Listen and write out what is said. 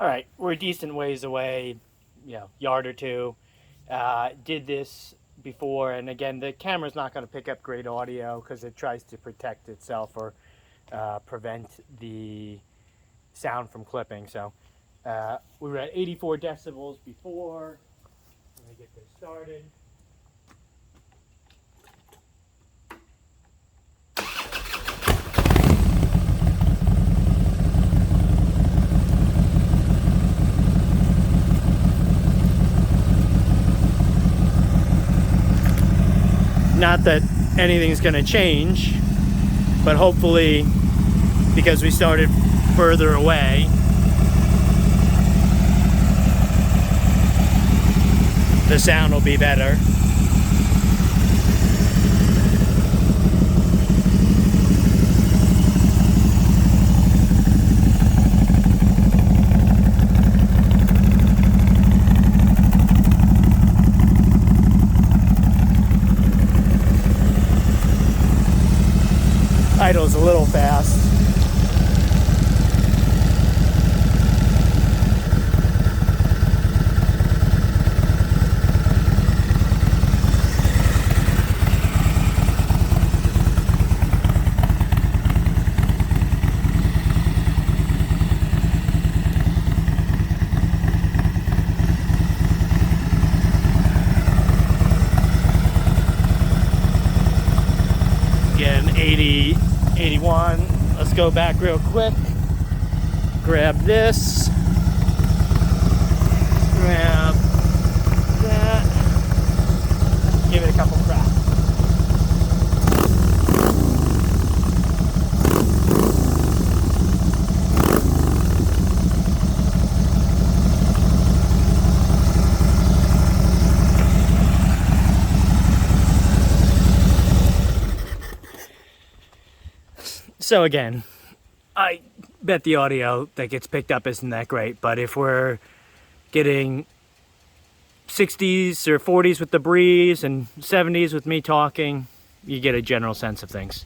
All right, we're a decent ways away, yard or two. Did this before, and again, the camera's not going to pick up great audio because it tries to protect itself or prevent the sound from clipping. So we were at 84 decibels before. Let me get this started. Not that anything's going to change, but hopefully, because we started further away, the sound will be better. Idle's a little fast. Again, 80, 81. Let's go back real quick. Grab this. Grab that. Give it a couple cracks. So again, I bet the audio that gets picked up isn't that great, but if we're getting 60s or 40s with the breeze and 70s with me talking, you get a general sense of things.